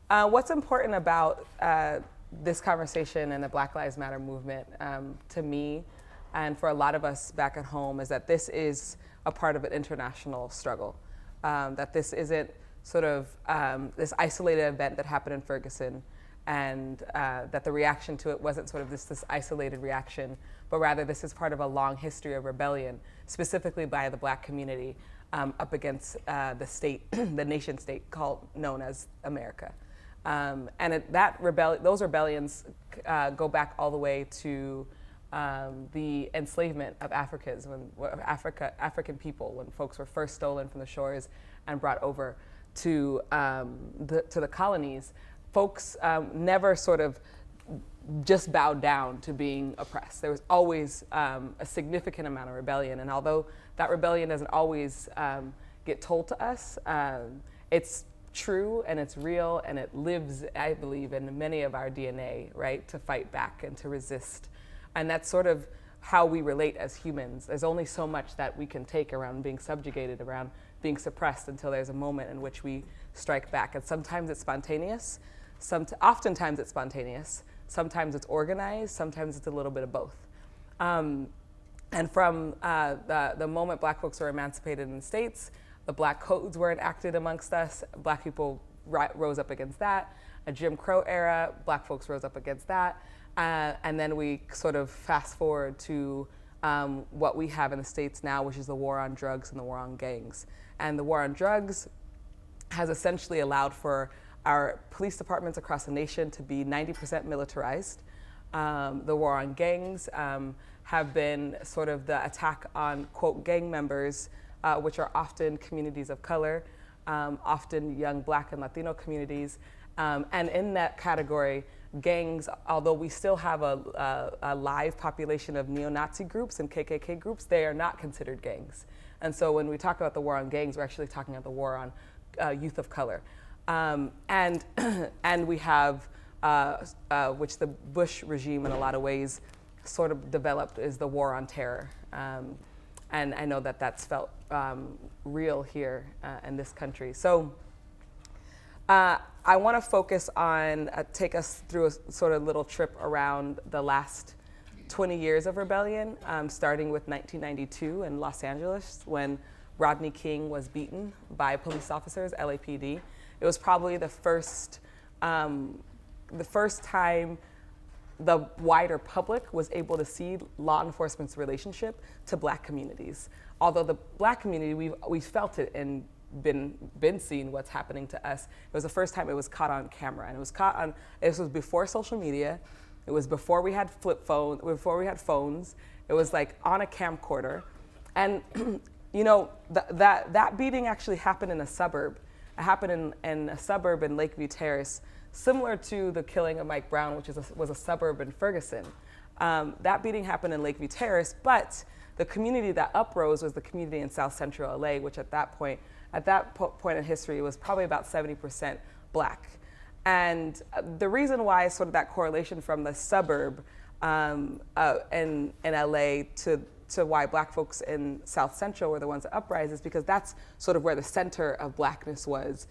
What's important about this conversation and the Black Lives Matter movement to me and for a lot of us back at home is that this is a part of an international struggle. That this isn't sort of this isolated event that happened in Ferguson, and that the reaction to it wasn't sort of this isolated reaction, but rather this is part of a long history of rebellion, specifically by the Black community up against the state, the nation state known as America. Those rebellions go back all the way to the enslavement of Africans, African people, when folks were first stolen from the shores and brought over to the colonies. Folks never sort of just bowed down to being oppressed. There was always a significant amount of rebellion, and although that rebellion doesn't always get told to us, it's true and it's real and it lives, I believe, in many of our DNA, right, to fight back and to resist. And that's sort of how we relate as humans. There's only so much that we can take around being subjugated, around being suppressed, until there's a moment in which we strike back. And sometimes it's spontaneous, oftentimes it's spontaneous, sometimes it's organized, sometimes it's a little bit of both. And from the moment Black folks were emancipated in the States, the Black codes were enacted amongst us. Black people rose up against that. A Jim Crow era, Black folks rose up against that. And then we sort of fast forward to what we have in the States now, which is the war on drugs and the war on gangs. And the war on drugs has essentially allowed for our police departments across the nation to be 90% militarized. The war on gangs have been sort of the attack on, quote, gang members, which are often communities of color, often young Black and Latino communities. And in that category, gangs, although we still have a live population of neo-Nazi groups and KKK groups, they are not considered gangs. And so when we talk about the war on gangs, we're actually talking about the war on youth of color. And we have, which the Bush regime in a lot of ways sort of developed, is the war on terror. And I know that that's felt real here in this country. So I want to focus on, take us through a sort of little trip around the last 20 years of rebellion, starting with 1992 in Los Angeles, when Rodney King was beaten by police officers, LAPD. It was probably the first time the wider public was able to see law enforcement's relationship to Black communities. Although the Black community, we felt it and been seeing what's happening to us. It was the first time it was caught on camera, and this was before social media. It was before we had before we had phones. It was like on a camcorder. And you know, that beating actually happened in a suburb. It happened in a suburb in Lakeview Terrace, similar to the killing of Mike Brown, which was a suburb in Ferguson. That beating happened in Lakeview Terrace, but the community that uprose was the community in South Central LA, which at that point in history was probably about 70% Black. And the reason why sort of that correlation from the suburb in LA to why Black folks in South Central were the ones that uprise is because that's sort of where the center of Blackness was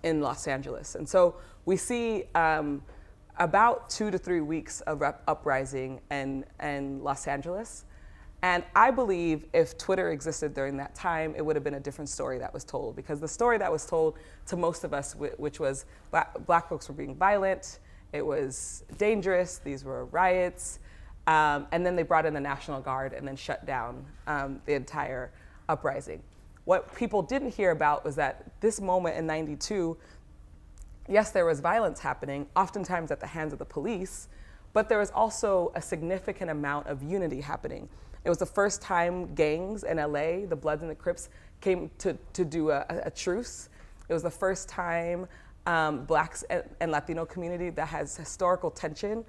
in Los Angeles. And so we see about 2 to 3 weeks of uprising in Los Angeles. And I believe if Twitter existed during that time, it would have been a different story that was told, because the story that was told to most of us, which was Black folks were being violent, it was dangerous, these were riots, and then they brought in the National Guard and then shut down the entire uprising. What people didn't hear about was that this moment in '92, yes, there was violence happening, oftentimes at the hands of the police, but there was also a significant amount of unity happening. It was the first time gangs in LA, the Bloods and the Crips, came to do a truce. It was the first time Blacks and Latino community that has historical tension,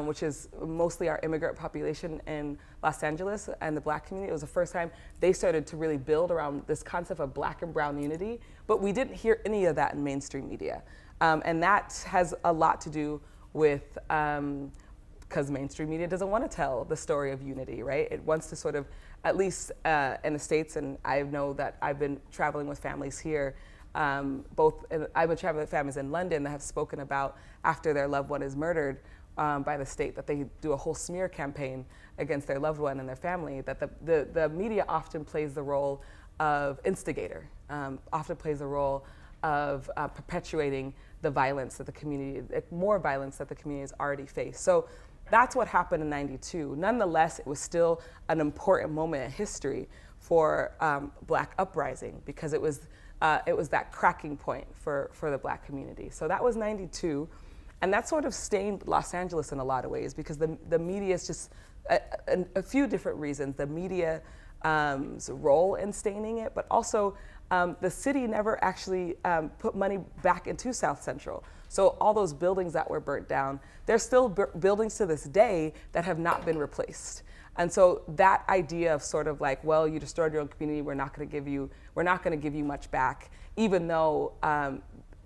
which is mostly our immigrant population in Los Angeles and the Black community. It was the first time they started to really build around this concept of Black and brown unity, but we didn't hear any of that in mainstream media. And that has a lot to do with because mainstream media doesn't want to tell the story of unity, right? It wants to sort of, at least in the States, and I know that I've been traveling with families here, both I've been traveling with families in London that have spoken about after their loved one is murdered by the state, that they do a whole smear campaign against their loved one and their family, that the media often plays the role of instigator, often plays the role of perpetuating the violence that the community, more violence that the community has already faced. So that's what happened in '92. Nonetheless, it was still an important moment in history for Black uprising, because it was that cracking point for the Black community. So that was '92, and that sort of stained Los Angeles in a lot of ways, because the media is just a few different reasons. The media's role in staining it, but also the city never actually put money back into South Central. So all those buildings that were burnt down, there's still buildings to this day that have not been replaced. And so that idea of sort of like, well, you destroyed your own community, we're not going to give you much back, even though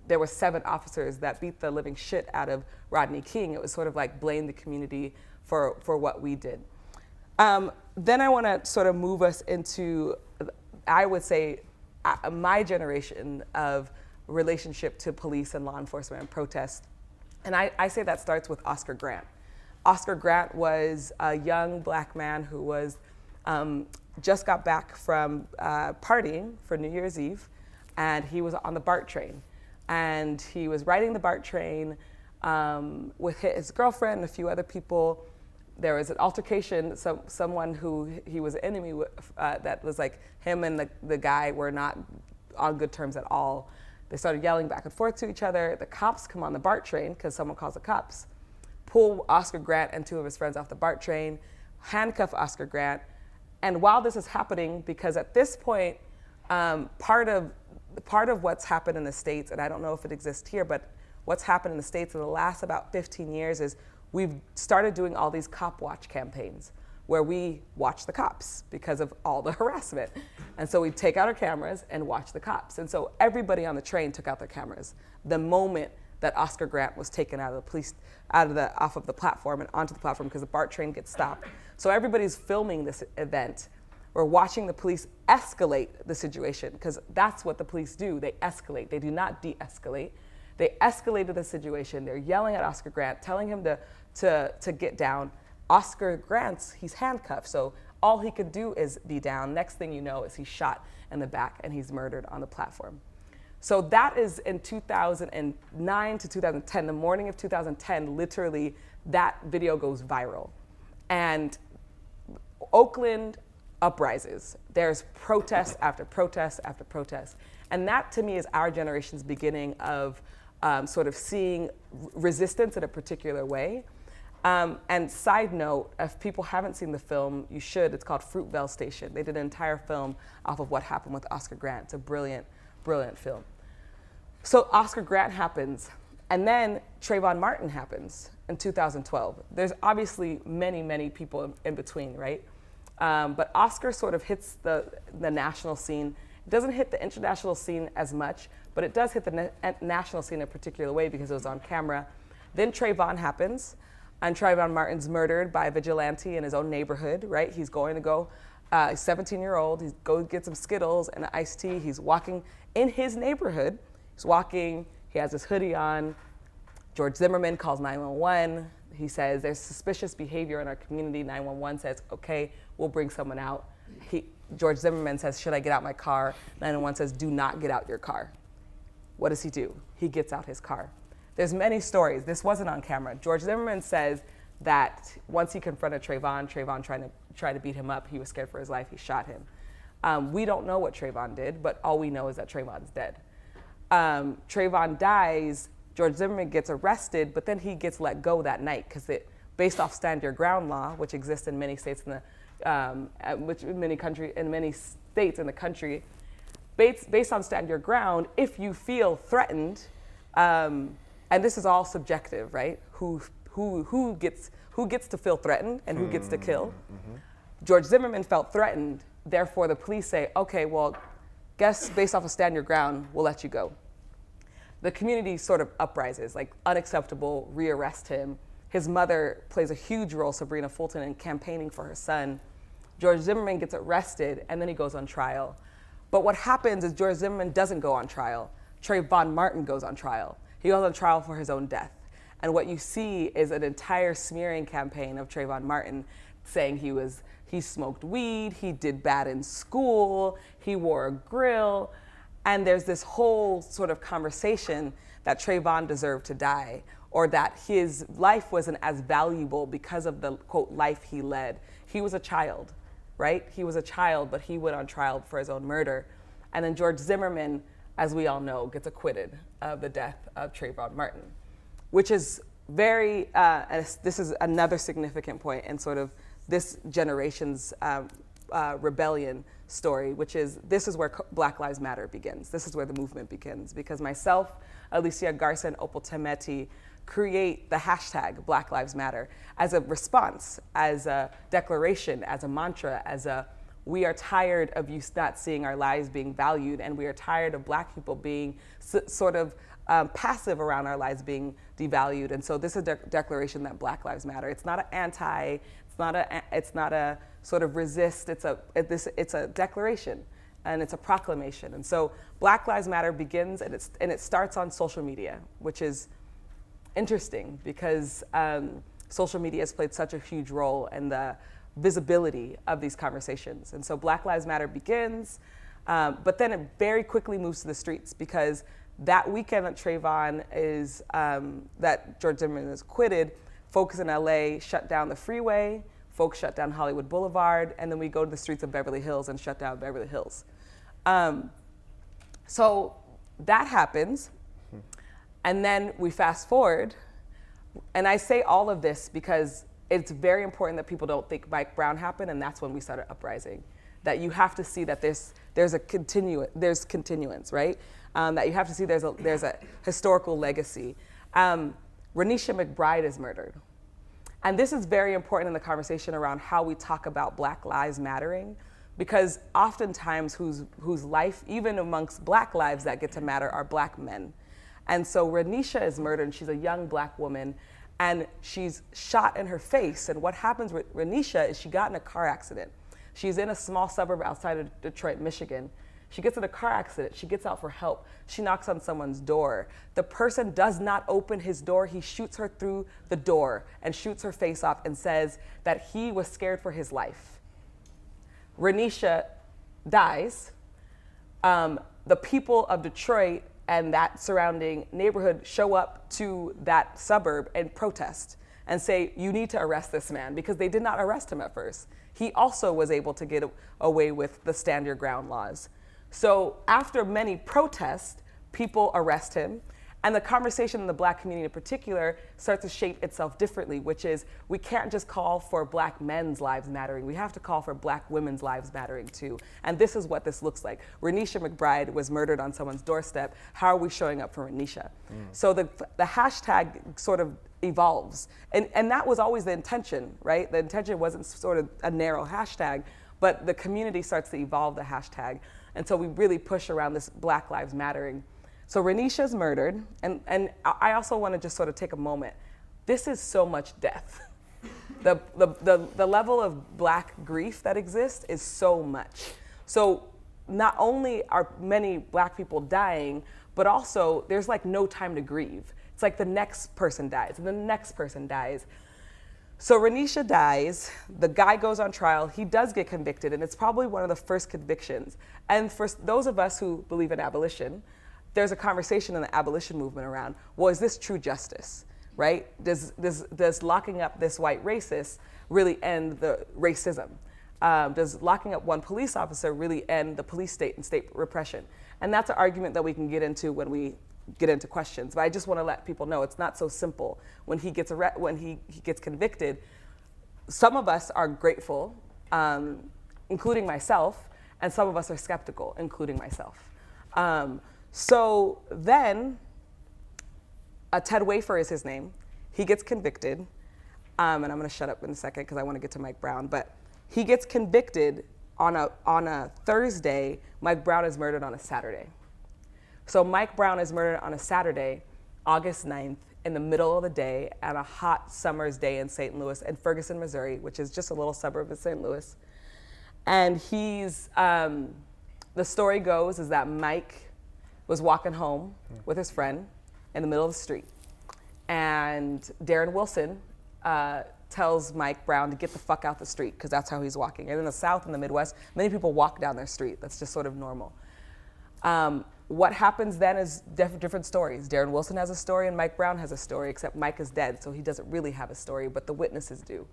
there were 7 officers that beat the living shit out of Rodney King. It was sort of like blame the community for what we did. Then I want to sort of move us into, I would say, my generation of relationship to police and law enforcement and protest. And I say that starts with Oscar Grant. Oscar Grant was a young Black man who was just got back from partying for New Year's Eve, and he was on the BART train. And he was riding the BART train with his girlfriend and a few other people. There was an altercation, someone who he was an enemy with, that was like, him and the guy were not on good terms at all. They started yelling back and forth to each other. The cops come on the BART train, because someone calls the cops, pull Oscar Grant and 2 of his friends off the BART train, handcuff Oscar Grant. And while this is happening, because at this point, part of what's happened in the States, and I don't know if it exists here, but what's happened in the States in the last about 15 years is we've started doing all these cop watch campaigns where we watch the cops because of all the harassment. And so we take out our cameras and watch the cops. And so everybody on the train took out their cameras the moment that Oscar Grant was taken out of the police, off of the platform and onto the platform, because the BART train gets stopped. So everybody's filming this event. We're watching the police escalate the situation, because that's what the police do. They escalate. They do not de-escalate. They escalated the situation. They're yelling at Oscar Grant, telling him to get down. Oscar Grant's, he's handcuffed, so all he could do is be down. Next thing you know is he's shot in the back and he's murdered on the platform. So that is in 2009 to 2010, the morning of 2010, literally that video goes viral. And Oakland uprises. There's protest after protest after protest. And that to me is our generation's beginning of sort of seeing resistance in a particular way. And side note, if people haven't seen the film, you should. It's called Fruitvale Station. They did an entire film off of what happened with Oscar Grant. It's a brilliant, brilliant film. So Oscar Grant happens, and then Trayvon Martin happens in 2012. There's obviously many, many people in between, right? But Oscar sort of hits the national scene. It doesn't hit the international scene as much, but it does hit the national scene in a particular way because it was on camera. Then Trayvon happens, and Trayvon Martin's murdered by a vigilante in his own neighborhood, right? He's going to go, he's 17-year-old, he's go get some Skittles and an iced tea. He's walking in his neighborhood. He's walking, he has his hoodie on. George Zimmerman calls 911. He says, there's suspicious behavior in our community. 911 says, okay, we'll bring someone out. George Zimmerman says, should I get out my car? 911 says, do not get out your car. What does he do? He gets out his car. There's many stories. This wasn't on camera. George Zimmerman says that once he confronted Trayvon tried to beat him up. He was scared for his life. He shot him. We don't know what Trayvon did, but all we know is that Trayvon's dead. Trayvon dies. George Zimmerman gets arrested, but then he gets let go that night because based off stand your ground law, which exists in many states in many states in the country, based on stand your ground, if you feel threatened, and this is all subjective, right? Who gets to feel threatened and who gets to kill? Mm-hmm. George Zimmerman felt threatened, therefore the police say, okay, well, guess based off of stand your ground, we'll let you go. The community sort of uprises, like unacceptable, rearrest him. His mother plays a huge role, Sabrina Fulton, in campaigning for her son. George Zimmerman gets arrested and then he goes on trial. But what happens is George Zimmerman doesn't go on trial. Trayvon Martin goes on trial. He goes on trial for his own death. And what you see is an entire smearing campaign of Trayvon Martin saying he smoked weed, he did bad in school, he wore a grill. And there's this whole sort of conversation that Trayvon deserved to die, or that his life wasn't as valuable because of the, quote, life he led. He was a child, right? He was a child, but he went on trial for his own murder. And then George Zimmerman, as we all know, gets acquitted of the death of Trayvon Martin, which is very, this is another significant point in sort of this generation's rebellion story, which is, this is where Black Lives Matter begins. This is where the movement begins, because myself, Alicia Garza, and Opal Temeti create the hashtag Black Lives Matter as a response, as a declaration, as a mantra, as a, we are tired of you not seeing our lives being valued, and we are tired of Black people being sort of passive around our lives being devalued. And so this is a declaration that Black Lives Matter. It's not an anti, it's not a sort of resist, it's a declaration, and it's a proclamation. And so Black Lives Matter begins, and it starts on social media, which is interesting because social media has played such a huge role in the visibility of these conversations. And so Black Lives Matter begins, but then it very quickly moves to the streets, because that weekend that Trayvon is, that George Zimmerman is acquitted, folks in LA shut down the freeway, folks shut down Hollywood Boulevard, and then we go to the streets of Beverly Hills and shut down Beverly Hills. So that happens, and then we fast forward, and I say all of this because it's very important that people don't think Mike Brown happened, and that's when we started uprising. That you have to see that there's continuance, right? That you have to see there's a historical legacy. Renisha McBride is murdered. And this is very important in the conversation around how we talk about Black lives mattering, because oftentimes whose life, even amongst Black lives that get to matter, are Black men. And so Renisha is murdered, and she's a young Black woman, and she's shot in her face. And what happens with Renisha is she got in a car accident. She's in a small suburb outside of Detroit, Michigan. She gets in a car accident. She gets out for help. She knocks on someone's door. The person does not open his door. He shoots her through the door and shoots her face off and says that he was scared for his life. Renisha dies. The people of Detroit and that surrounding neighborhood show up to that suburb and protest and say, you need to arrest this man, because they did not arrest him at first. He also was able to get away with the stand your ground laws. So after many protests, people arrest him, and the conversation in the Black community in particular starts to shape itself differently, which is, we can't just call for Black men's lives mattering, we have to call for Black women's lives mattering too. And this is what this looks like. Renisha McBride was murdered on someone's doorstep. How are we showing up for Renisha? So the hashtag sort of evolves, and that was always the intention, right? The intention wasn't sort of a narrow hashtag, but the community starts to evolve the hashtag. And so we really push around this Black Lives Mattering. So Renisha's murdered, and I also want to just sort of take a moment. This is so much death. The level of Black grief that exists is so much. So not only are many Black people dying, but also there's like no time to grieve. It's like the next person dies, and the next person dies. So Renisha dies, the guy goes on trial, he does get convicted, and it's probably one of the first convictions. And for those of us who believe in abolition, there's a conversation in the abolition movement around, well, is this true justice, right? Does locking up this white racist really end the racism? Does locking up one police officer really end the police state and state repression? And that's an argument that we can get into when we get into questions, but I just want to let people know it's not so simple. When he gets convicted, some of us are grateful, including myself, and some of us are skeptical, including myself. So then, Ted Wafer is his name. He gets convicted, and I'm going to shut up in a second because I want to get to Mike Brown. But he gets convicted on a Thursday. Mike Brown is murdered on a Saturday. So Mike Brown is murdered on a Saturday, August 9th, in the middle of the day, on a hot summer's day in St. Louis, in Ferguson, Missouri, which is just a little suburb of St. Louis. And he's the story goes is that Mike was walking home with his friend in the middle of the street. And Darren Wilson tells Mike Brown to get the fuck out the street, because that's how he's walking. And in the South and the Midwest, many people walk down their street. That's just sort of normal. What happens then is different stories. Darren Wilson has a story and Mike Brown has a story, except Mike is dead, so he doesn't really have a story, but the witnesses do.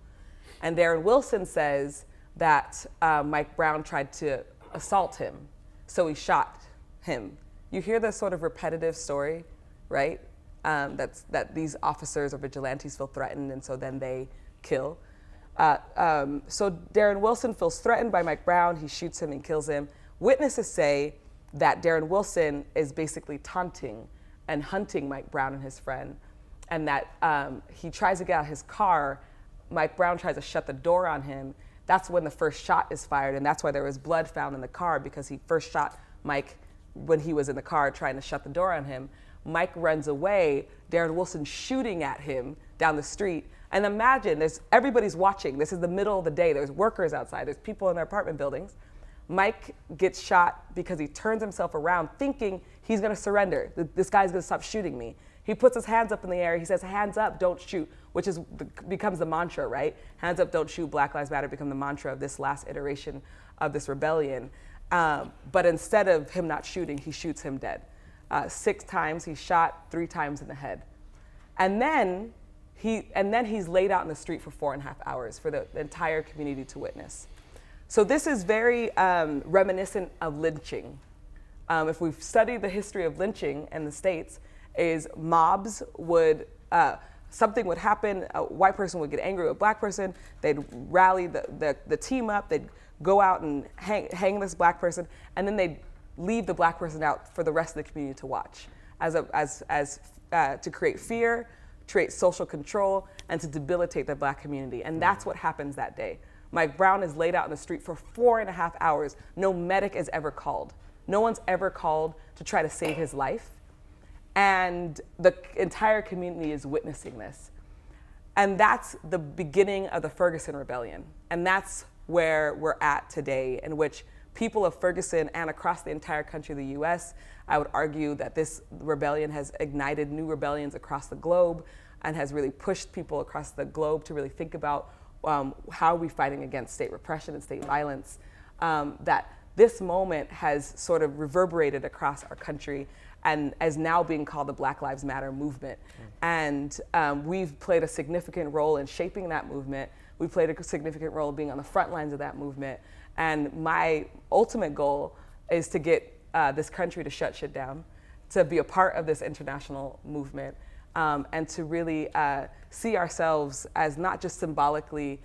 And Darren Wilson says that Mike Brown tried to assault him, so he shot him. You hear this sort of repetitive story, right? That these officers or vigilantes feel threatened, and so then they kill. So Darren Wilson feels threatened by Mike Brown. He shoots him and kills him. Witnesses say that Darren Wilson is basically taunting and hunting Mike Brown and his friend, and that he tries to get out of his car. Mike Brown tries to shut the door on him. That's when the first shot is fired, and that's why there was blood found in the car, because he first shot Mike when he was in the car trying to shut the door on him. Mike runs away, Darren Wilson shooting at him down the street. And imagine, everybody's watching. This is the middle of the day. There's workers outside. There's people in their apartment buildings. Mike gets shot because he turns himself around thinking he's gonna surrender. This guy's gonna stop shooting me. He puts his hands up in the air. He says, hands up, don't shoot, which becomes the mantra, right? Hands up, don't shoot, Black Lives Matter become the mantra of this last iteration of this rebellion. But instead of him not shooting, he shoots him dead. 6 times, he's shot 3 times in the head. And then he's laid out in the street for 4.5 hours for the entire community to witness. So this is very reminiscent of lynching. If we've studied the history of lynching in the States, is mobs would, something would happen, a white person would get angry with a black person, they'd rally the team up, they'd go out and hang this black person, and then they'd leave the black person out for the rest of the community to watch, to create fear, create social control, and to debilitate the black community. And that's what happens that day. Mike Brown is laid out in the street for 4.5 hours. No medic is ever called. No one's ever called to try to save his life. And the entire community is witnessing this. And that's the beginning of the Ferguson Rebellion. And that's where we're at today, in which people of Ferguson and across the entire country of the US, I would argue that this rebellion has ignited new rebellions across the globe and has really pushed people across the globe to really think about how are we fighting against state repression and state violence. That this moment has sort of reverberated across our country and is now being called the Black Lives Matter movement. And we've played a significant role in shaping that movement. We played a significant role being on the front lines of that movement. And my ultimate goal is to get this country to shut shit down, to be a part of this international movement, and to really see ourselves as not just symbolically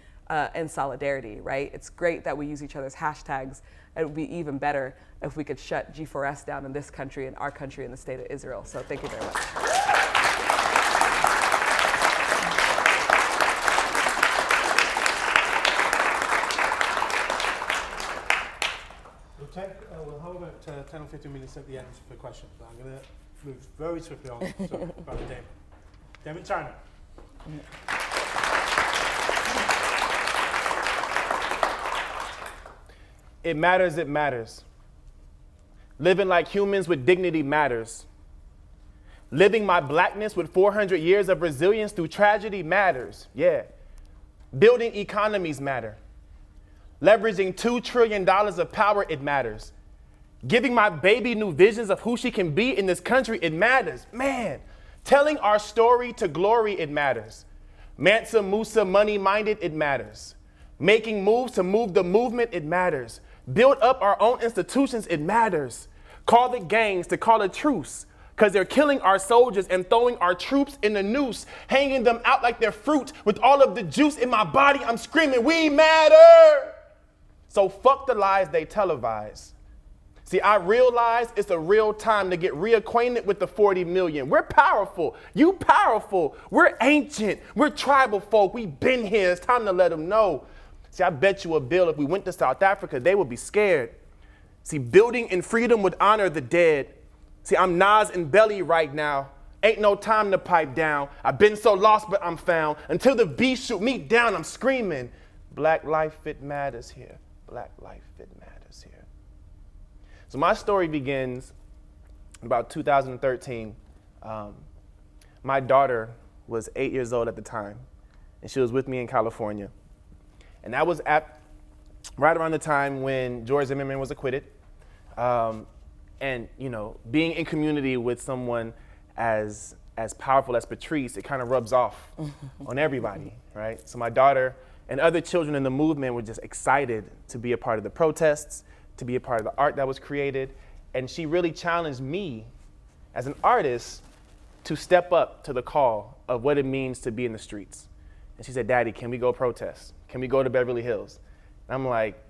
in solidarity, right? It's great that we use each other's hashtags. It would be even better if we could shut G4S down in this country, in our country, in the state of Israel. So thank you very much. How about 10 or 15 minutes at the end for questions? I'm going to move very swiftly on to Brother Damon. Damon Turner. It matters, it matters. Living like humans with dignity matters. Living my blackness with 400 years of resilience through tragedy matters, yeah. Building economies matter. Leveraging $2 trillion of power, it matters. Giving my baby new visions of who she can be in this country, it matters. Man, telling our story to glory, it matters. Mansa Musa, money-minded, it matters. Making moves to move the movement, it matters. Build up our own institutions, it matters. Call the gangs to call a truce, because they're killing our soldiers and throwing our troops in the noose, hanging them out like they're fruit. With all of the juice in my body, I'm screaming, we matter! So fuck the lies they televise. See, I realize it's a real time to get reacquainted with the 40 million. We're powerful. You powerful. We're ancient. We're tribal folk. We've been here. It's time to let them know. See, I bet you a bill if we went to South Africa, they would be scared. See, building in freedom would honor the dead. See, I'm Nas and Belly right now. Ain't no time to pipe down. I've been so lost, but I'm found. Until the beast shoot me down, I'm screaming. Black life, it matters here. Black life, it matters here. So my story begins about 2013. My daughter was 8 years old at the time, and she was with me in California. And that was right around the time when George Zimmerman was acquitted. And being in community with someone as powerful as Patrisse, it kind of rubs off on everybody, right? So my daughter and other children in the movement were just excited to be a part of the protests, to be a part of the art that was created. And she really challenged me as an artist to step up to the call of what it means to be in the streets. And she said, "Daddy, can we go protest? Can we go to Beverly Hills?" And I'm like,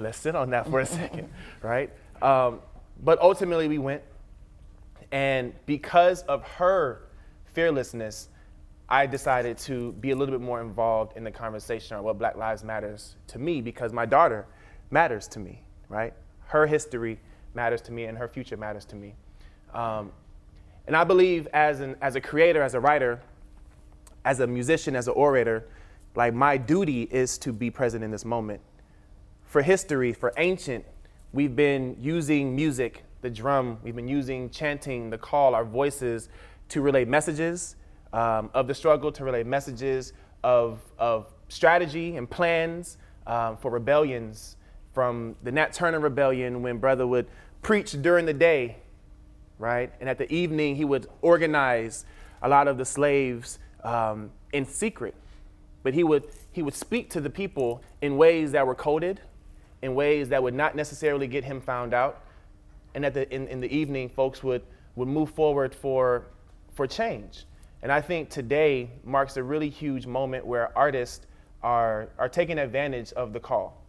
let's sit on that for a second, right? But ultimately we went, and because of her fearlessness, I decided to be a little bit more involved in the conversation on what Black Lives Matters to me, because my daughter matters to me, right? Her history matters to me, and her future matters to me. And I believe as a creator, as a writer, as a musician, as an orator, like, my duty is to be present in this moment. For history, for ancient, we've been using music, the drum, we've been using chanting, the call, our voices to relay messages of the struggle, to relay messages of strategy and plans for rebellions, from the Nat Turner rebellion, when brother would preach during the day, right? And at the evening, he would organize a lot of the slaves in secret. But he would speak to the people in ways that were coded, in ways that would not necessarily get him found out. And in the evening, folks would move forward for change. And I think today marks a really huge moment where artists are taking advantage of the call.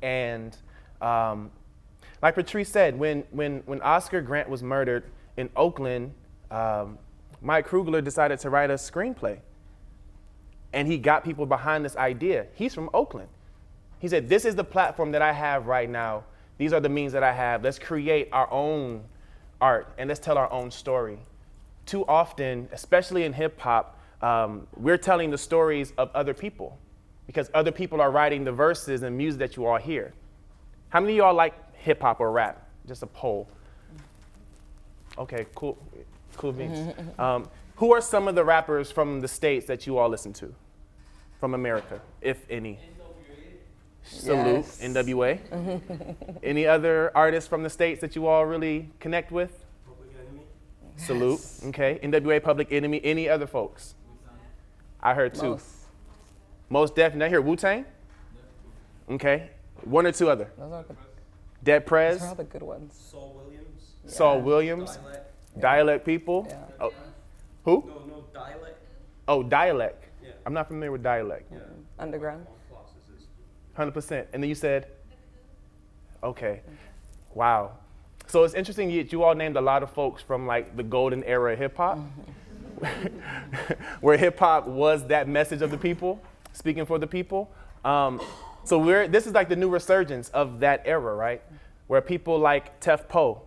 And like Patrisse said, when Oscar Grant was murdered in Oakland, Mike Krugler decided to write a screenplay. And he got people behind this idea. He's from Oakland. He said, "This is the platform that I have right now. These are the means that I have. Let's create our own art, and let's tell our own story." Too often, especially in hip hop, we're telling the stories of other people, because other people are writing the verses and music that you all hear. How many of y'all like hip hop or rap? Just a poll. Okay, cool beans. Who are some of the rappers from the States that you all listen to? From America, if any? Salute, Yes. NWA. Any other artists from the States that you all really connect with? Public Enemy. Salute, okay. NWA, Public Enemy. Any other folks? I heard two. Most Def. Did I hear Wu-Tang? Okay. One or two other? Those are the, Dead Prez. those are the good ones. Saul Williams. Saul Williams. Dialect. Dialect people. Yeah. Oh. Who? No, dialect. Oh, Dialect. Yeah. I'm not familiar with Dialect. Yeah. Underground. 100%. And then you said? Okay. Wow. So it's interesting you all named a lot of folks from, like, the golden era of hip hop, where hip hop was that message of the people, speaking for the people. So this is like the new resurgence of that era, right? Where people like Tef Poe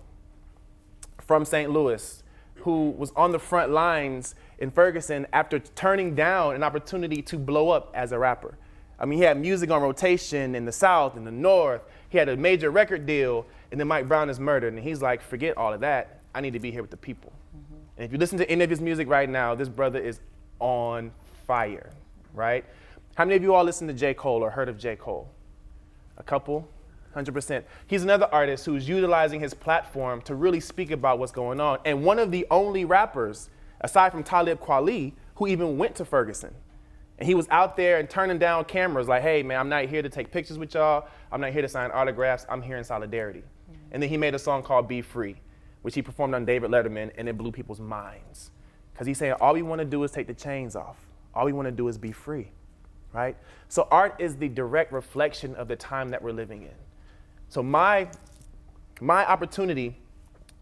from St. Louis, who was on the front lines in Ferguson after turning down an opportunity to blow up as a rapper. I mean, he had music on rotation in the South, in the North. He had a major record deal, and then Mike Brown is murdered. And he's like, forget all of that. I need to be here with the people. And if you listen to any of his music right now, this brother is on fire, right? How many of you all listen to J. Cole or heard of J. Cole? A couple? 100%. He's another artist who's utilizing his platform to really speak about what's going on. And one of the only rappers, aside from Talib Kweli, who even went to Ferguson. And he was out there and turning down cameras like, hey, man, I'm not here to take pictures with y'all. I'm not here to sign autographs. I'm here in solidarity. And then he made a song called Be Free, which he performed on David Letterman, and it blew people's minds. Because he's saying, all we want to do is take the chains off. All we want to do is be free, right? So art is the direct reflection of the time that we're living in. So my opportunity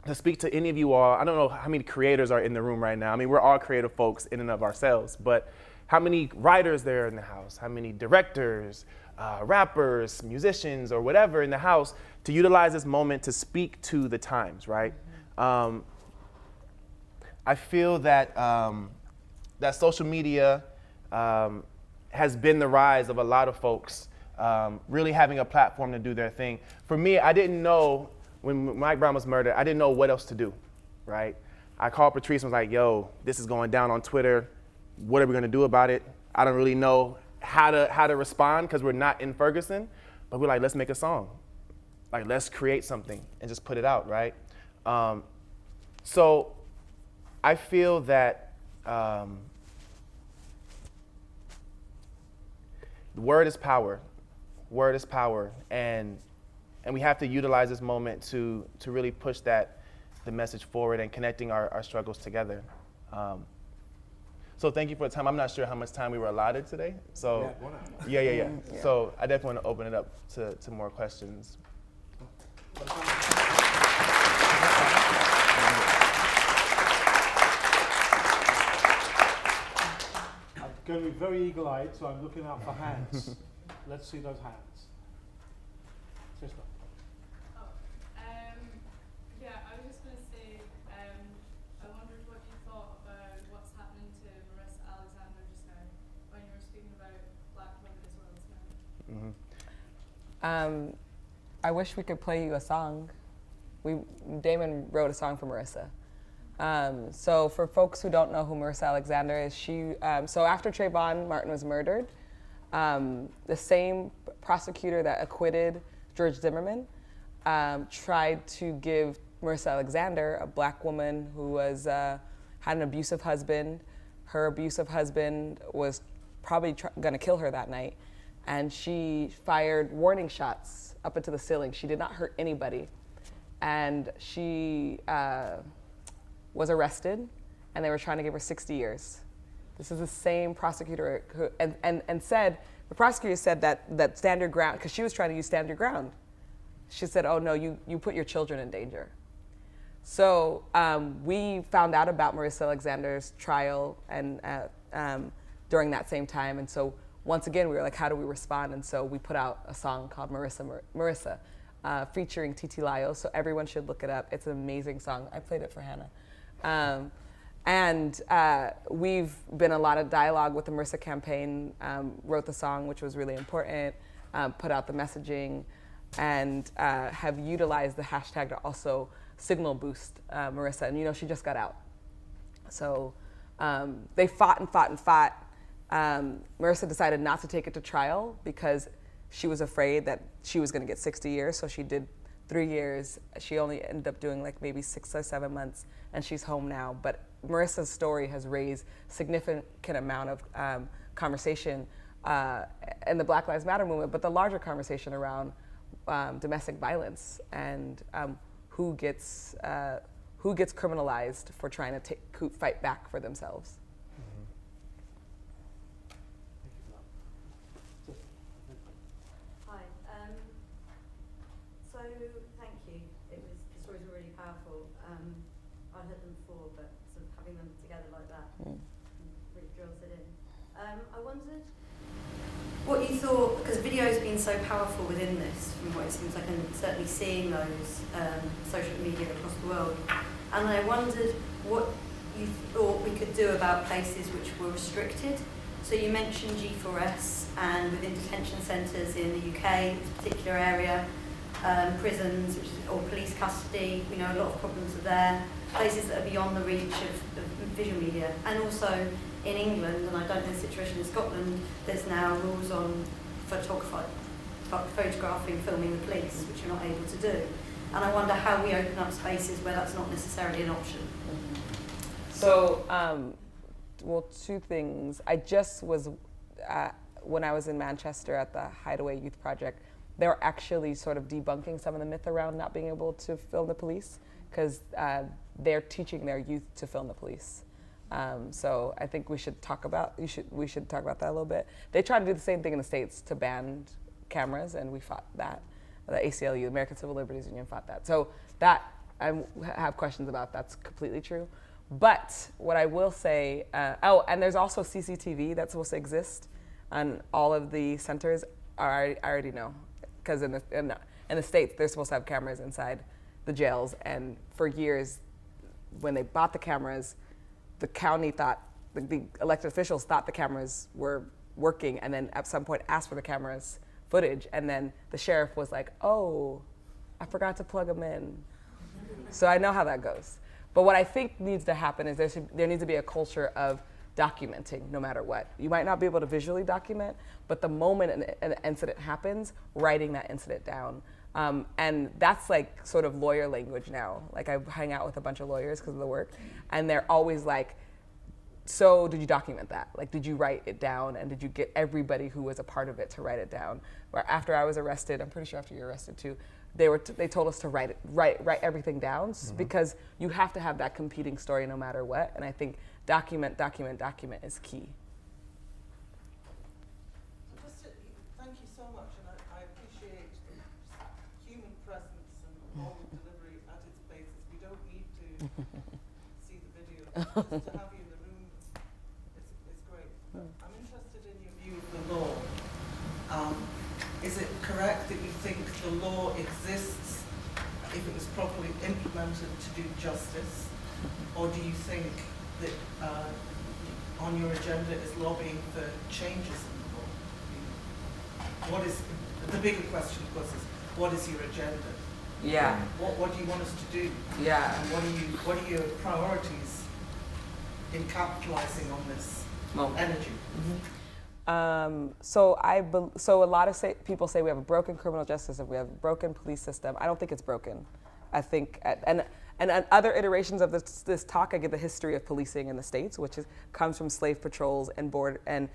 to speak to any of you all, I don't know how many creators are in the room right now. I mean, we're all creative folks in and of ourselves, but how many writers there in the house, how many directors, rappers, musicians, or whatever in the house to utilize this moment to speak to the times, right? I feel that that social media has been the rise of a lot of folks really having a platform to do their thing. For me, I didn't know, when Mike Brown was murdered, I didn't know what else to do, right? I called Patrisse and was like, yo, this is going down on Twitter. What are we gonna do about it? I don't really know how to respond because we're not in Ferguson, but we're like, let's make a song. Like, let's create something and just put it out, right? So I feel that word is power. Word is power, and we have to utilize this moment to really push the message forward and connecting our struggles together. So thank you for the time. I'm not sure how much time we were allotted today. So yeah. So I definitely want to open it up to more questions. I'm going to be very eagle-eyed, so I'm looking out for hands. Let's see those hands. Sister. Yeah, I was just going to say, I wondered what you thought about what's happening to Marissa Alexander just now, when you were speaking about black women as well tonight. I wish we could play you a song. Damon wrote a song for Marissa. So for folks who don't know who Marissa Alexander is, so after Trayvon Martin was murdered, the same prosecutor that acquitted George Zimmerman tried to give Marissa Alexander, a black woman who was had an abusive husband. Her abusive husband was probably gonna kill her that night, and she fired warning shots up into the ceiling. She did not hurt anybody, and she was arrested, and they were trying to give her 60 years. This is the same prosecutor who, and said, the prosecutor said that stand your ground, because she was trying to use stand your ground. She said, oh no, you put your children in danger. So we found out about Marissa Alexander's trial and during that same time. And so once again, we were like, how do we respond? And so we put out a song called Marissa, featuring Titi Layo. So everyone should look it up. It's an amazing song. I played it for Hannah. And we've been a lot of dialogue with the Marissa campaign, wrote the song, which was really important, put out the messaging, and have utilized the hashtag to also signal boost Marissa. And she just got out. So they fought and fought and fought. Marissa decided not to take it to trial because she was afraid that she was gonna get 60 years, so she did 3 years. She only ended up doing like maybe 6 or 7 months, and she's home now. But Marissa's story has raised significant amount of conversation in the Black Lives Matter movement, but the larger conversation around domestic violence and who gets criminalized for trying to fight back for themselves. Hi. So thank you. The stories were really powerful. I'd heard them before, but sort of having them together like that really drills it in. I wondered what you thought, because video's been so powerful within this, from what it seems like, and certainly seeing those social media across the world. And I wondered what you thought we could do about places which were restricted. So you mentioned G4S and within detention centres in the UK, this particular area, prisons or police custody. We know a lot of problems are there. Places that are beyond the reach of visual media. And also in England, and I don't know the situation in Scotland, there's now rules on photographing, filming the police, which you're not able to do. And I wonder how we open up spaces where that's not necessarily an option. So, well, two things. I just was, when I was in Manchester at the Hideaway Youth Project, they were actually sort of debunking some of the myth around not being able to film the police, because they're teaching their youth to film the police. So I think we should talk about that a little bit. They tried to do the same thing in the States to ban cameras, and we fought that. The ACLU, the American Civil Liberties Union, fought that. So that I have questions about. That's completely true. But what I will say, and there's also CCTV that's supposed to exist on all of the centers. I already know, because in the States they're supposed to have cameras inside the jails, and for years, when they bought the cameras, the county thought, the elected officials thought the cameras were working, and then at some point asked for the cameras footage, and then the sheriff was like, oh, I forgot to plug them in. So I know how that goes. But what I think needs to happen is there needs to be a culture of documenting no matter what. You might not be able to visually document, but the moment an incident happens, writing that incident down. And that's like sort of lawyer language now. Like I hang out with a bunch of lawyers because of the work, and they're always like, so did you document that? Like, did you write it down, and did you get everybody who was a part of it to write it down? Where after I was arrested, I'm pretty sure after you're arrested too, they told us to write everything down, because you have to have that competing story no matter what. And I think document is key. Thank you so much, and I appreciate human presence and oral delivery at its basis. We don't need to see the video. Just to have you in the room is great. But I'm interested in your view of the law. Is it correct that you think the law exists if it was properly implemented to do justice? Or do you think that on your agenda is lobbying for changes in the law? What is, the bigger question, of course, is what is your agenda? Yeah. What do you want us to do? Yeah. And what are your priorities in capitalizing on this energy? So a lot of people say we have a broken criminal justice system, we have a broken police system. I don't think it's broken. I think, and other iterations of this talk, I give the history of policing in the States, which comes from slave patrols and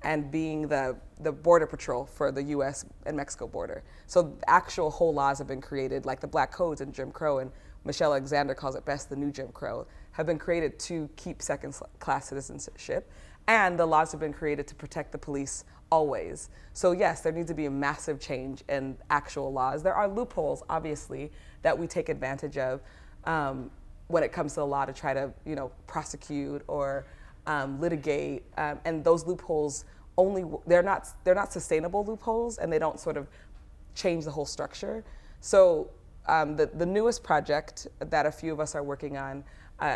and being the border patrol for the U.S. and Mexico border. So actual whole laws have been created, like the Black Codes and Jim Crow, and Michelle Alexander calls it best the new Jim Crow, have been created to keep second-class citizenship. And the laws have been created to protect the police always. So yes, there needs to be a massive change in actual laws. There are loopholes, obviously, that we take advantage of when it comes to the law to try to, prosecute or litigate. And those loopholes they're not sustainable loopholes, and they don't sort of change the whole structure. So the newest project that a few of us are working on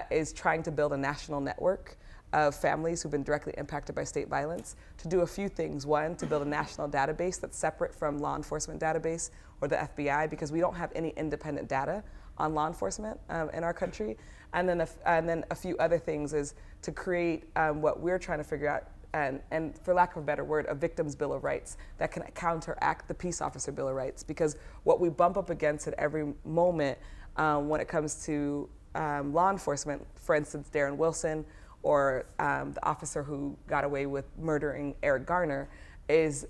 is trying to build a national network of families who've been directly impacted by state violence to do a few things. One, to build a national database that's separate from law enforcement database or the FBI, because we don't have any independent data on law enforcement in our country. And then a few other things is to create what we're trying to figure out, and for lack of a better word, a victim's bill of rights that can counteract the peace officer bill of rights. Because what we bump up against at every moment when it comes to law enforcement, for instance, Darren Wilson, or the officer who got away with murdering Eric Garner, is,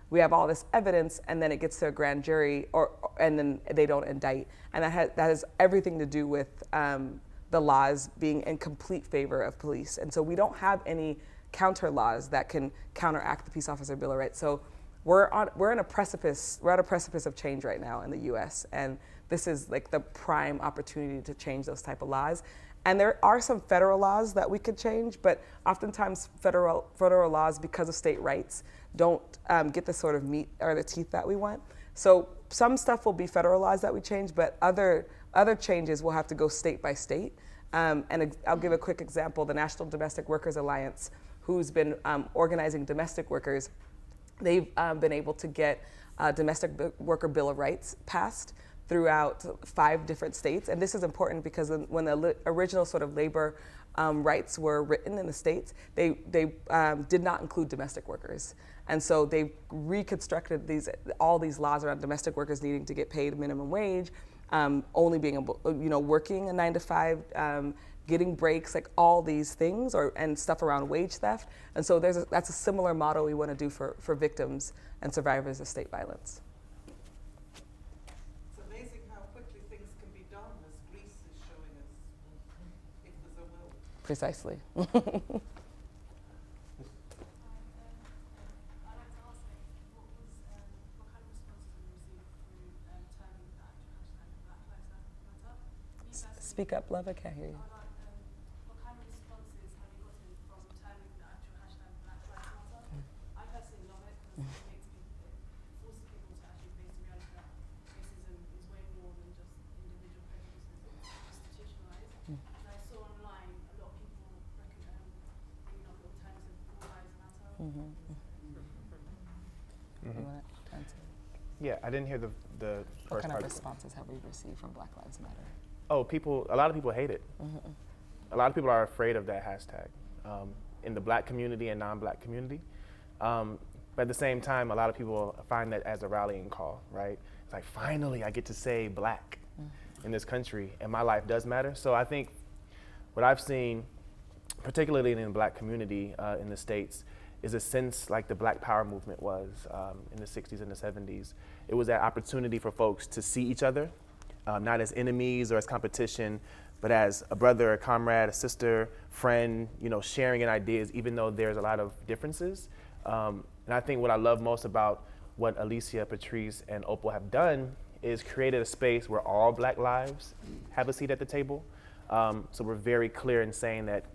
we have all this evidence, and then it gets to a grand jury, and then they don't indict. And that has everything to do with the laws being in complete favor of police. And so we don't have any counter laws that can counteract the peace officer bill of rights. So we're at a precipice of change right now in the US, and this is like the prime opportunity to change those type of laws. And there are some federal laws that we could change, but oftentimes federal laws, because of state rights, don't get the sort of meat or the teeth that we want. So some stuff will be federal laws that we change, but other changes will have to go state by state. And I'll give a quick example. The National Domestic Workers Alliance, who's been organizing domestic workers, they've been able to get a domestic worker bill of rights passed throughout 5 different states. And this is important because when the original sort of labor rights were written in the states, they did not include domestic workers. And so they reconstructed all these laws around domestic workers needing to get paid minimum wage, only being able, working a 9 to 5, getting breaks, like all these things, and stuff around wage theft. And so that's a similar model we want to do for victims and survivors of state violence. Precisely. I'd like to ask, what kind of responses have you received through terming the actual hashtag Black Lives Matter? Speak up, love, I can't hear you. What kind of responses have you gotten from terming the actual hashtag Black Lives Matter? I personally love it because it makes people, it forces people to actually face the reality that racism is way more than just individual prejudices, it's institutionalized. And I saw online a lot of people bringing up the terms of all lives matter. You want to answer? Yeah, I didn't hear the What first kind part. of responses have we received from Black Lives Matter? Oh, a lot of people hate it. A lot of people are afraid of that hashtag in the Black community and non-Black community. But at the same time, a lot of people find that as a rallying call, right? It's like, finally, I get to say Black in this country, and my life does matter. So I think what I've seen, particularly in the Black community in the States, is a sense like the Black Power movement was in the 60s and the 70s. It was that opportunity for folks to see each other, not as enemies or as competition, but as a brother, a comrade, a sister, friend, sharing in ideas, even though there's a lot of differences. And I think what I love most about what Alicia, Patrisse, and Opal have done is created a space where all Black lives have a seat at the table. So we're very clear in saying that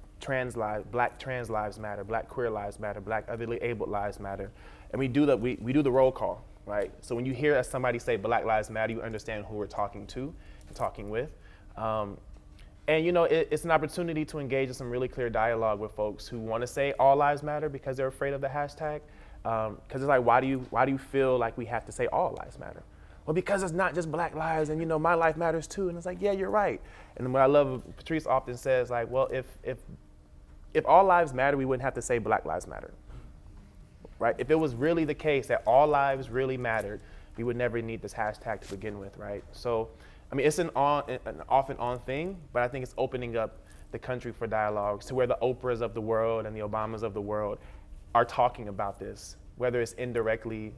Black trans lives matter, Black queer lives matter, Black otherly abled lives matter. And we do the roll call, right? So when you hear somebody say Black lives matter, you understand who we're talking to and talking with. And it's an opportunity to engage in some really clear dialogue with folks who want to say all lives matter because they're afraid of the hashtag. Because it's like, why do you feel like we have to say all lives matter? Well, because it's not just Black lives, and my life matters too. And it's like, yeah, you're right. And what I love, Patrisse often says, like, well, if all lives matter, we wouldn't have to say Black lives matter, right? If it was really the case that all lives really mattered, we would never need this hashtag to begin with, right? So, I mean, it's an off and on thing, but I think it's opening up the country for dialogues to where the Oprahs of the world and the Obamas of the world are talking about this, whether it's indirectly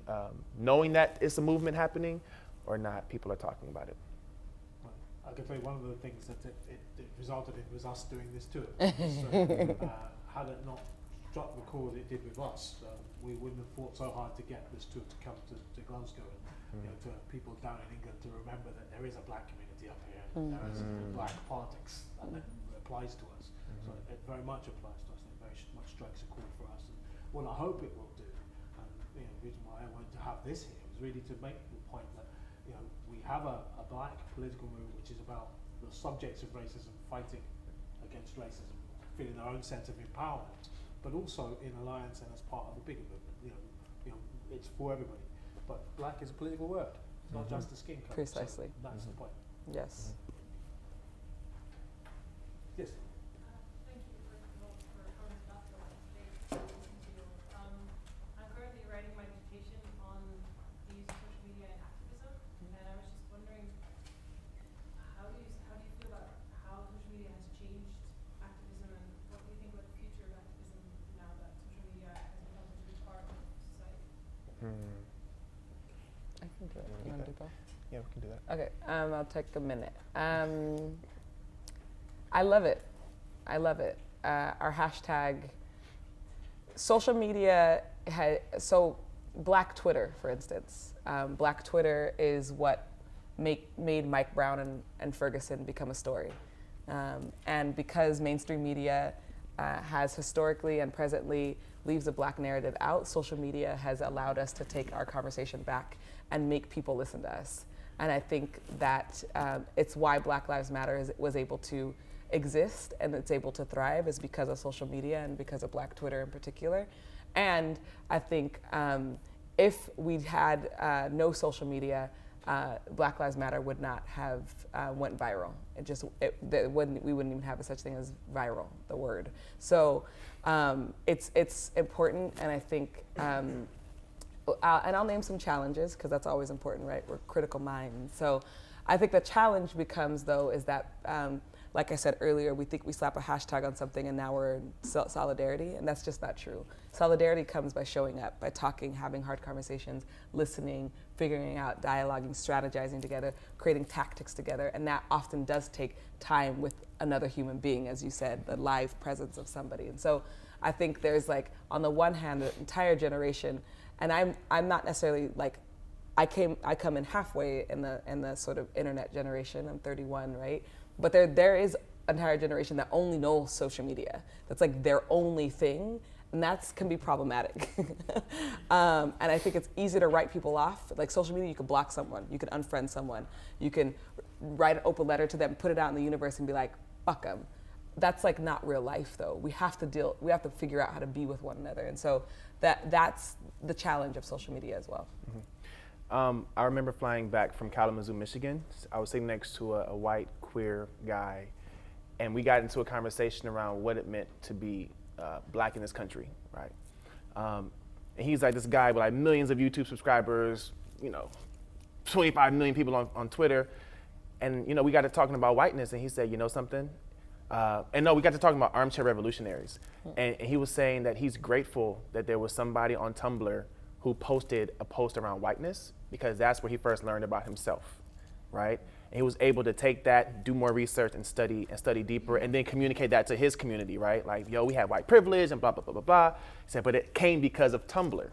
knowing that it's a movement happening or not, people are talking about it. I can tell you one of the things that it resulted in was us doing this too. So, had it not struck the chord it did with us, we wouldn't have fought so hard to get this tour to come to Glasgow and to people down in England to remember that there is a Black community up here, and there is Black politics and that applies to us. So it very much applies to us, and it very much strikes a chord for us. And what I hope it will do, and the reason why I wanted to have this here was really to make the point that we have a Black political movement which is about the subjects of racism fighting against racism, feeling their own sense of empowerment, but also in alliance and as part of a bigger movement. It's for everybody. But Black is a political word. It's not just a skin color. Precisely. So that's the point. Yes. Yes. Thank you first of all for coming to Glasgow today to listen to you. I'm currently writing my dissertation on the use of social media and activism, and I was just wondering, how do you feel about how social media has changed activism, and what do you think about the future of activism now that social media has become such a big part of society? I can do it. You want to do both? Yeah, we can do that. Okay, I'll take a minute. I love it. Our hashtag, social media, Black Twitter, for instance. Black Twitter is what made Mike Brown and Ferguson become a story. And because mainstream media has historically and presently leaves a Black narrative out, social media has allowed us to take our conversation back and make people listen to us. And I think that it's why Black Lives Matter was able to exist and it's able to thrive is because of social media and because of Black Twitter in particular. And I think if we'd had no social media, Black Lives Matter would not have went viral. We wouldn't even have a such thing as viral, the word. So it's important, and I think, and I'll name some challenges because that's always important, right? We're critical minds. So I think the challenge becomes, though, is that, like I said earlier, we think we slap a hashtag on something and now we're in solidarity, and that's just not true. Solidarity comes by showing up, by talking, having hard conversations, listening, figuring out, dialoguing, strategizing together, creating tactics together, and that often does take time with another human being, as you said, the live presence of somebody. And so I think there's, like, on the one hand, an entire generation, and I'm not necessarily like, I come in halfway in the sort of internet generation. I'm 31, right? But there is an entire generation that only knows social media. That's like their only thing, and that can be problematic. And I think it's easy to write people off. Like social media, you can block someone, you can unfriend someone, you can write an open letter to them, put it out in the universe and be like, fuck them. that's like not real life though. We have to figure out how to be with one another. And so that's the challenge of social media as well. I remember flying back from Kalamazoo, Michigan. I was sitting next to a white queer guy, and we got into a conversation around what it meant to be black in this country, right? And he's like this guy with like millions of YouTube subscribers, 25 million people on Twitter. And we got to talking about whiteness, and he said, you know something? We got to talking about armchair revolutionaries. And he was saying that he's grateful that there was somebody on Tumblr who posted a post around whiteness, because that's where he first learned about himself, right? And he was able to take that, do more research and study deeper, and then communicate that to his community, right? Like, we have white privilege and blah, blah, blah, blah, blah. He said, but it came because of Tumblr,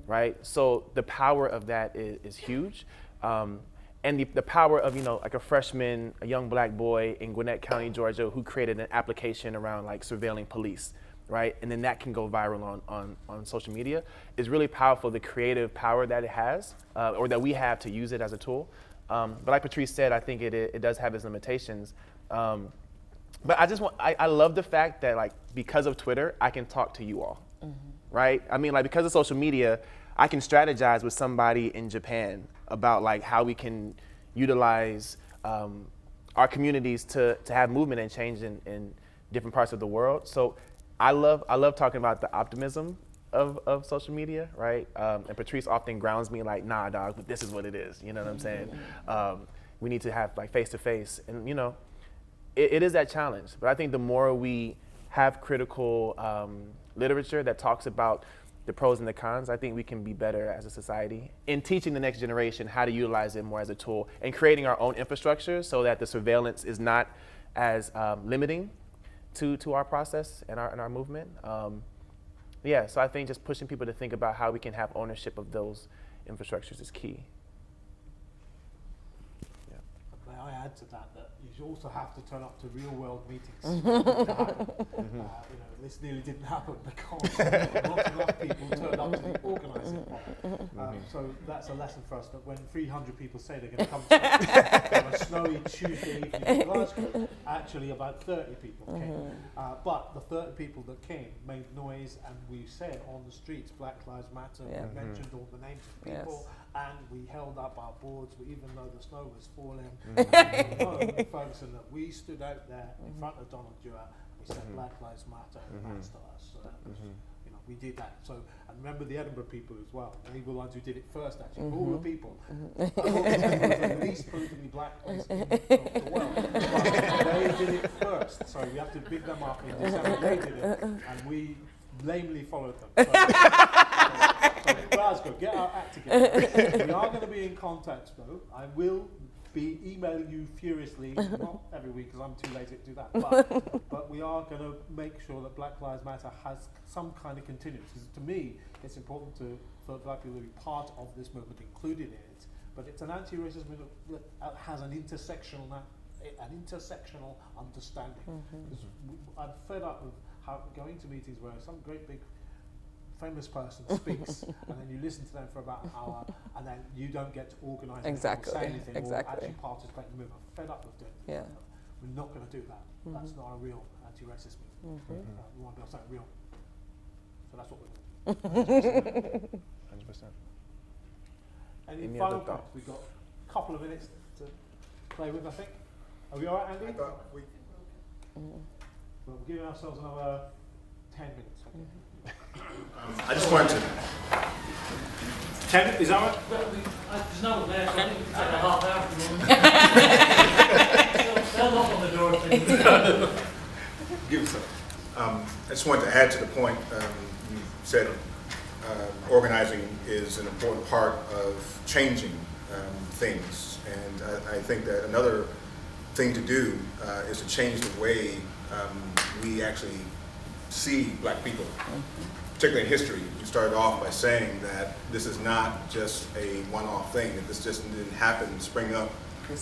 right? So the power of that is huge. And the power of, like a freshman, a young black boy in Gwinnett County, Georgia, who created an application around like surveilling police, right? And then that can go viral on social media is really powerful, the creative power that it has, or that we have to use it as a tool. But like Patrisse said, I think it does have its limitations. But I love the fact that like, because of Twitter, I can talk to you all, right? I mean, like, because of social media, I can strategize with somebody in Japan about like how we can utilize our communities to have movement and change in different parts of the world. So I love talking about the optimism of social media, right? And Patrisse often grounds me like, nah, dog, but this is what it is. You know what I'm saying? We need to have like face to face, and it is that challenge. But I think the more we have critical literature that talks about the pros and the cons, I think we can be better as a society in teaching the next generation how to utilize it more as a tool and creating our own infrastructure so that the surveillance is not as limiting to our process and our movement. So I think just pushing people to think about how we can have ownership of those infrastructures is key. Yeah. May I add to that you also have to turn up to real world meetings. This nearly didn't happen because not enough people turned up to the organising part. So that's a lesson for us, that when 300 people say they're going to come to on a snowy Tuesday evening in Glasgow, actually about 30 people came. But the 30 people that came made noise, and we said on the streets, Black Lives Matter, we mentioned all the names of people, and we held up our boards, even though the snow was falling. In Ferguson, that we stood out there in front of Donald Dewar. We said Black Lives Matter, and that's to us. So that was, we did that. So, and remember the Edinburgh people as well. They were the ones who did it first, actually. All the people. It was the least politically black place in the world. But they did it first. So we have to big them up in December. They did it, and we lamely followed them. So Glasgow, get our act together. We are going to be in contact, though. I will be emailing you furiously, not every week because I'm too lazy to do that, but we are going to make sure that Black Lives Matter has some kind of continuance. Because to me, it's important for black people to be part of this movement, included in it, but it's an anti-racist movement that has an intersectional understanding. I'm fed up with going to meetings where some great big famous person speaks, and then you listen to them for about an hour, and then you don't get to organise or say anything or actually participate in the movement. I'm fed up with doing that. We're not going to do that. That's not a real anti-racist movement. We want to build something real. So that's what we're doing. 100%. Any final thoughts? We've got a couple of minutes to play with, I think. Are we all right, Andy? We're giving ourselves another 10 minutes. I just wanted to. 10, is that right? There's no one there, so I think we can take a half hour. They'll knock on the door if they Give us I just wanted to add to the point you said. Organizing is an important part of changing things, and I think that another thing to do is to change the way we actually see black people, particularly in history. You started off by saying that this is not just a one-off thing, that this just didn't happen, spring up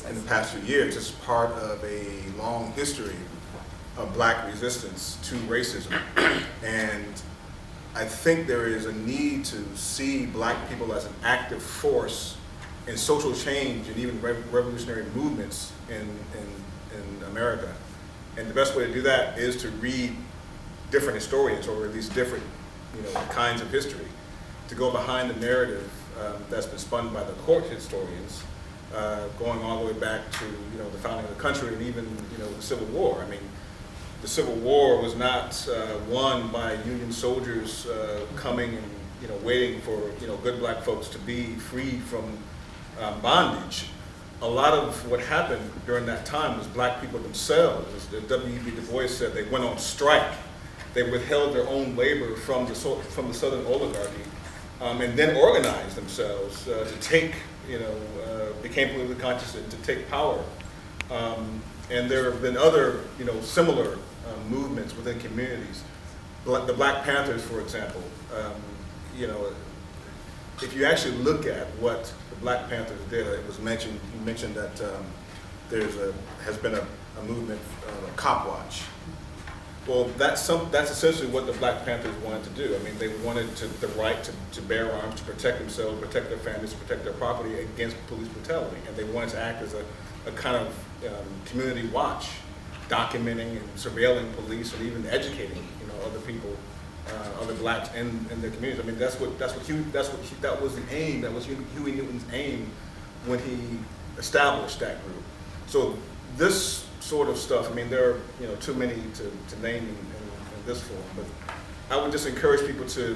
in the past few years. It's part of a long history of black resistance to racism. And I think there is a need to see black people as an active force in social change and even revolutionary movements in America. And the best way to do that is to read different historians, or at least different kinds of history, to go behind the narrative that's been spun by the court historians, going all the way back to the founding of the country, and even the Civil War. I mean, the Civil War was not won by Union soldiers coming and waiting for good black folks to be freed from bondage. A lot of what happened during that time was black people themselves. As W.E.B. Du Bois said, they went on strike. They withheld their own labor from the Southern oligarchy, and then organized themselves to take, became politically conscious and to take power. And there have been other, similar movements within communities. The Black Panthers, for example, if you actually look at what the Black Panthers did, it was mentioned, you mentioned that has been a movement, Cop Watch. Well, that's essentially what the Black Panthers wanted to do. I mean, they wanted the right to bear arms, to protect themselves, protect their families, to protect their property against police brutality. And they wanted to act as a kind of community watch, documenting and surveilling police and even educating, other people, other blacks in their communities. I mean, that was the aim. That was Huey Newton's aim when he established that group. So this sort of stuff, I mean, there are too many to name in this form, but I would just encourage people to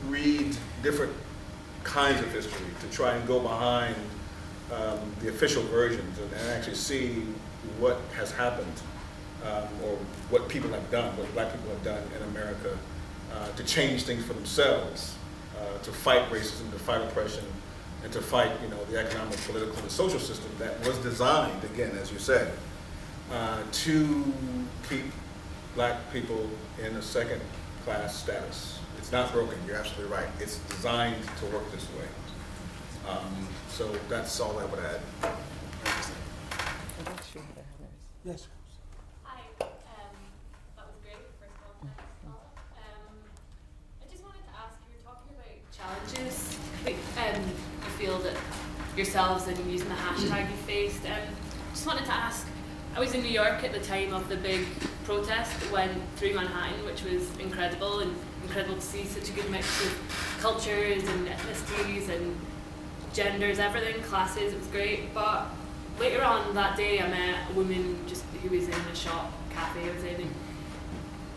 read different kinds of history, to try and go behind the official versions and actually see what has happened, or what people have done, what black people have done in America to change things for themselves, to fight racism, to fight oppression, and to fight the economic, political, and social system that was designed, again, as you said, to keep black people in a second-class status. It's not broken, you're absolutely right. It's designed to work this way. So that's all I would add. Yes. Hi, that was great, first of all, thanks, Paula. I just wanted to ask, you were talking about challenges you feel that yourselves and using the hashtag you faced. Just wanted to ask, I was in New York at the time of the big protest that went through Manhattan, which was incredible, and incredible to see such a good mix of cultures and ethnicities and genders, everything, classes, it was great. But later on that day I met a woman who was in a shop, cafe I was in, and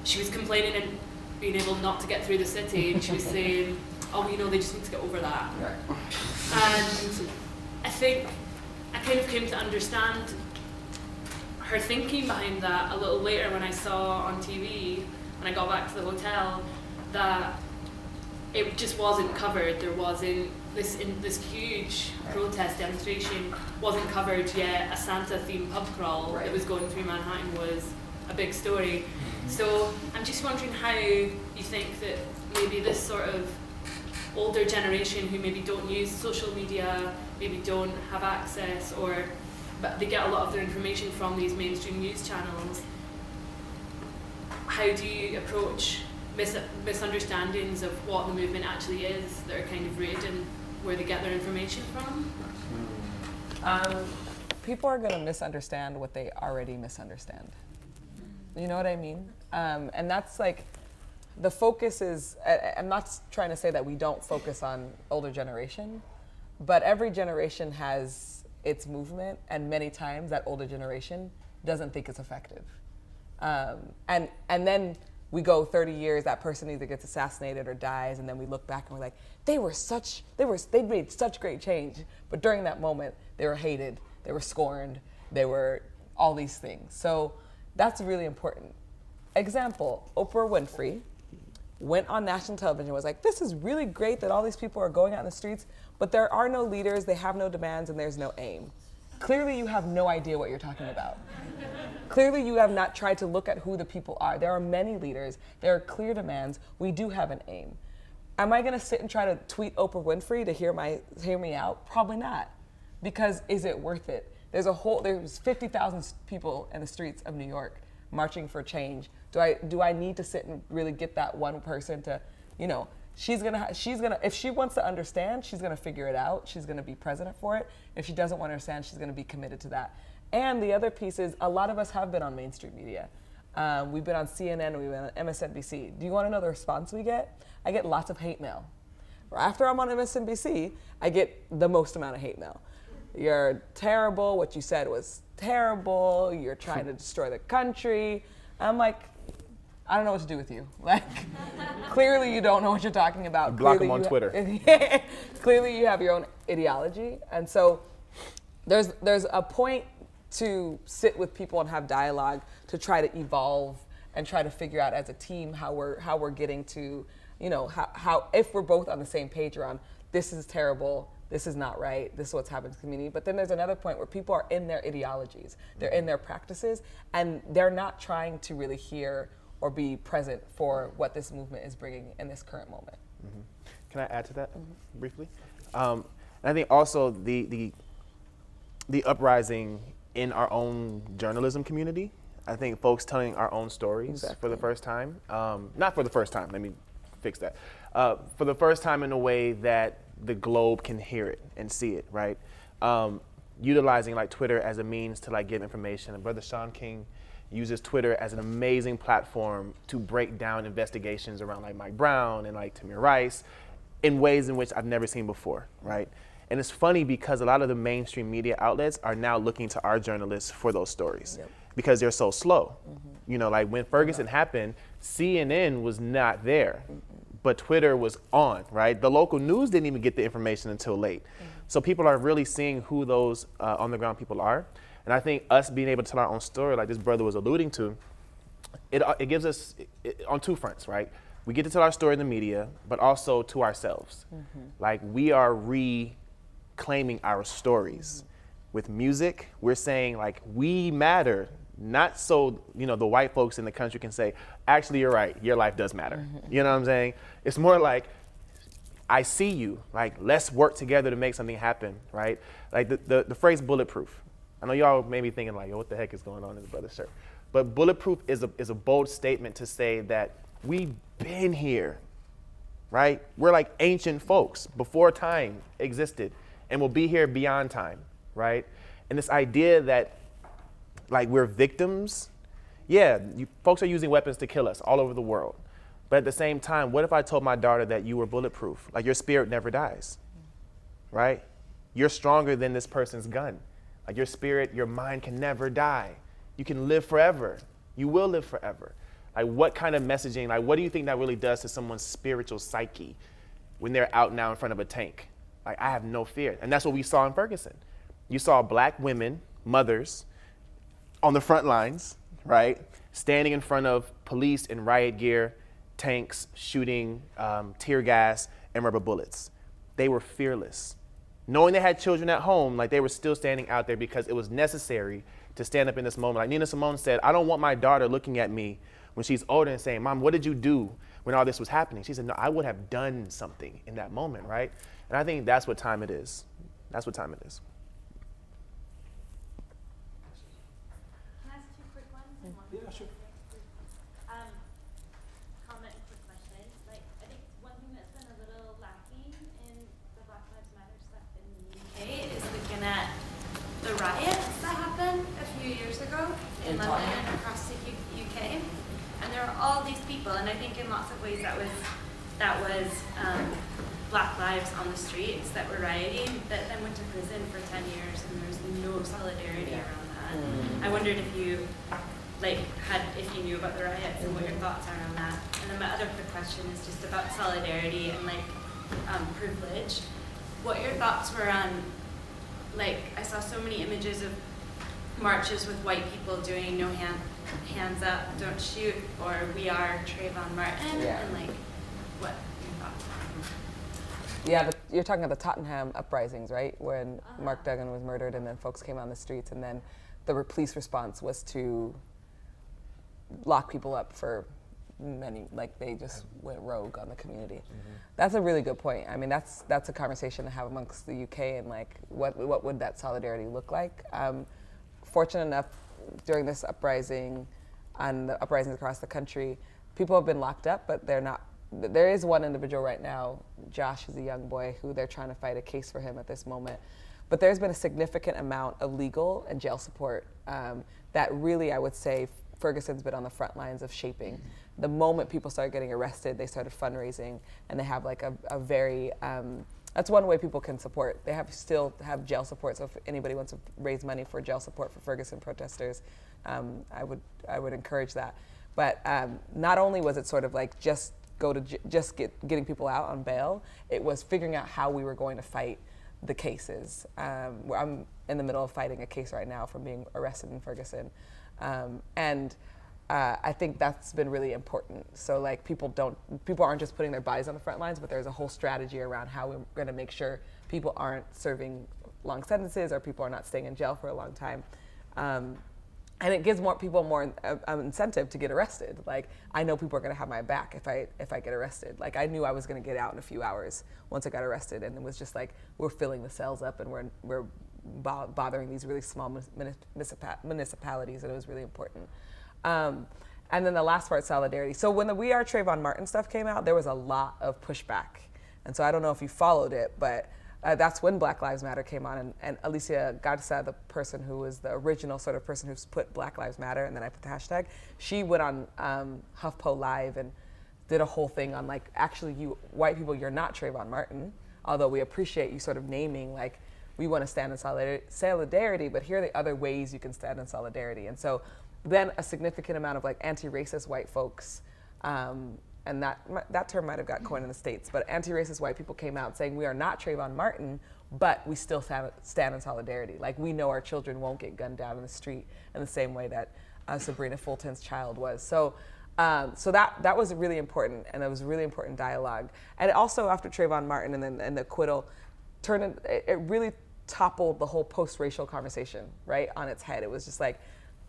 she was complaining and being able not to get through the city, and she was saying, oh, they just need to get over that. Right. And I think I kind of came to understand her thinking behind that a little later when I saw on TV, when I got back to the hotel, that it just wasn't covered. There wasn't this huge protest demonstration wasn't covered yet. A Santa-themed pub crawl that was going through Manhattan was a big story. So I'm just wondering how you think that maybe this sort of older generation who maybe don't use social media, maybe don't have access, but they get a lot of their information from these mainstream news channels. How do you approach misunderstandings of what the movement actually is that are kind of rooted in where they get their information from? People are going to misunderstand what they already misunderstand. You know what I mean? And that's like, the focus is, I'm not trying to say that we don't focus on older generation, but every generation has its movement, and many times that older generation doesn't think it's effective. And then we go 30 years, that person either gets assassinated or dies, and then we look back and we're like, they made such great change, but during that moment, they were hated, they were scorned, they were all these things. So that's really important. Example, Oprah Winfrey went on national television and was like, this is really great that all these people are going out in the streets, but there are no leaders, they have no demands, and there's no aim. Clearly you have no idea what you're talking about. Clearly you have not tried to look at who the people are. There are many leaders, there are clear demands, we do have an aim. Am I gonna sit and try to tweet Oprah Winfrey to hear me out? Probably not, because is it worth it? There's 50,000 people in the streets of New York marching for change. Do I need to sit and really get that one person to, she's gonna, if she wants to understand, she's gonna figure it out. She's gonna be president for it. If she doesn't want to understand, she's gonna be committed to that. And the other piece is a lot of us have been on mainstream media. We've been on CNN, we've been on MSNBC. Do you want to know the response we get? I get lots of hate mail. After I'm on MSNBC, I get the most amount of hate mail. You're terrible, what you said was terrible, you're trying to destroy the country. I'm like, I don't know what to do with you. Like, clearly you don't know what you're talking about. You block them Clearly on Twitter. Clearly you have your own ideology. And so there's a point to sit with people and have dialogue to try to evolve and try to figure out as a team how we're getting to, you know, how if we're both on the same page around this is terrible, this is not right, this is what's happened to the community. But then there's another point where people are in their ideologies, they're in their practices, and they're not trying to really hear or be present for what this movement is bringing in this current moment. Mm-hmm. Can I add to that briefly? And I think also the uprising in our own journalism community, I think folks telling our own stories for the first time, not for the first time, let me fix that, for the first time in a way that the globe can hear it and see it, right? Utilizing like Twitter as a means to like give information. And Brother Sean King uses Twitter as an amazing platform to break down investigations around like Mike Brown and like Tamir Rice in ways in which I've never seen before, right? And it's funny because a lot of the mainstream media outlets are now looking to our journalists for those stories because they're so slow. You know, like when Ferguson happened, CNN was not there, but Twitter was on, right? The local news didn't even get the information until late. So people are really seeing who those on the ground people are. And I think us being able to tell our own story, like this brother was alluding to, it gives us on two fronts, right? We get to tell our story in the media, but also to ourselves. Like we are reclaiming our stories. With music, we're saying like we matter, not so, you know, the white folks in the country can say, actually you're right, your life does matter. You know what I'm saying? It's more like, I see you, like let's work together to make something happen, right? Like the phrase bulletproof. I know y'all may be thinking like, oh, what the heck is going on in the brother's shirt? But bulletproof is a bold statement to say that we've been here, right? We're like ancient folks before time existed and will be here beyond time, right? And this idea that like we're victims, yeah, folks are using weapons to kill us all over the world. But at the same time, what if I told my daughter that you were bulletproof? Like your spirit never dies, right? You're stronger than this person's gun. Like your spirit, your mind can never die. You can live forever. You will live forever. Like what kind of messaging, like what do you think that really does to someone's spiritual psyche when they're out now in front of a tank? Like I have no fear. And that's what we saw in Ferguson. You saw black women, mothers, on the front lines, right? Standing in front of police in riot gear, tanks, shooting tear gas and rubber bullets. They were fearless. Knowing they had children at home, like they were still standing out there because it was necessary to stand up in this moment. Like Nina Simone said, I don't want my daughter looking at me when she's older and saying, Mom, what did you do when all this was happening? She said, no, I would have done something in that moment, right? And I think that's what time it is. That's what time it is. Can I ask two quick ones? Yeah, sure. Comment and quick question. Like, I think one thing that's been a little lacking in the Black Lives Matter stuff in the UK is looking at the riots that happened a few years ago in London and across the UK. And there are all these people, and I think in lots of ways that was Black lives on the streets that were rioting that then went to prison for 10 years, and there was no solidarity around that. I wondered if you if you knew about the riots and what your thoughts are on that. And then my other quick question is just about solidarity and privilege. What your thoughts were on, I saw so many images of marches with white people doing no hands up, don't shoot, or we are Trayvon Martin, and what your thoughts are. Yeah, you're talking about the Tottenham uprisings, right? When Mark Duggan was murdered and then folks came on the streets and then the police response was to lock people up for many, they just went rogue on the community. That's a really good point. I mean, that's a conversation to have amongst the UK and what would that solidarity look like? Fortunate enough, during this uprising and the uprisings across the country, people have been locked up, but they're not. There is one individual right now, Josh is a young boy, who they're trying to fight a case for him at this moment. But there's been a significant amount of legal and jail support that really, I would say, Ferguson's been on the front lines of shaping. The moment people started getting arrested, they started fundraising, and they have like a very, that's one way people can support. They still have jail support, so if anybody wants to raise money for jail support for Ferguson protesters, I would encourage that. But not only was it sort of like getting people out on bail, it was figuring out how we were going to fight the cases. I'm in the middle of fighting a case right now from being arrested in Ferguson. I think that's been really important. So like people aren't just putting their bodies on the front lines, but there's a whole strategy around how we're going to make sure people aren't serving long sentences or people are not staying in jail for a long time. And it gives people more incentive to get arrested. Like I know people are going to have my back if I get arrested. Like I knew I was going to get out in a few hours once I got arrested, and it was just like we're filling the cells up and we're bothering these really small municipalities, and it was really important. And then the last part, solidarity. So when the We Are Trayvon Martin stuff came out, there was a lot of pushback. And so I don't know if you followed it, but that's when Black Lives Matter came on. And Alicia Garza, the person who was the original sort of person who's put Black Lives Matter, and then I put the hashtag, she went on HuffPo Live and did a whole thing on like, actually you white people, you're not Trayvon Martin, although we appreciate you sort of naming like, we want to stand in solidarity, but here are the other ways you can stand in solidarity. And so then a significant amount of like anti-racist white folks, and that term might have got coined in the States, but anti-racist white people came out saying we are not Trayvon Martin, but we still stand in solidarity. Like we know our children won't get gunned down in the street in the same way that Sabrina Fulton's child was. So that was really important, and it was a really important dialogue. And also after Trayvon Martin and the acquittal, it really toppled the whole post-racial conversation, right, on its head. It was just like,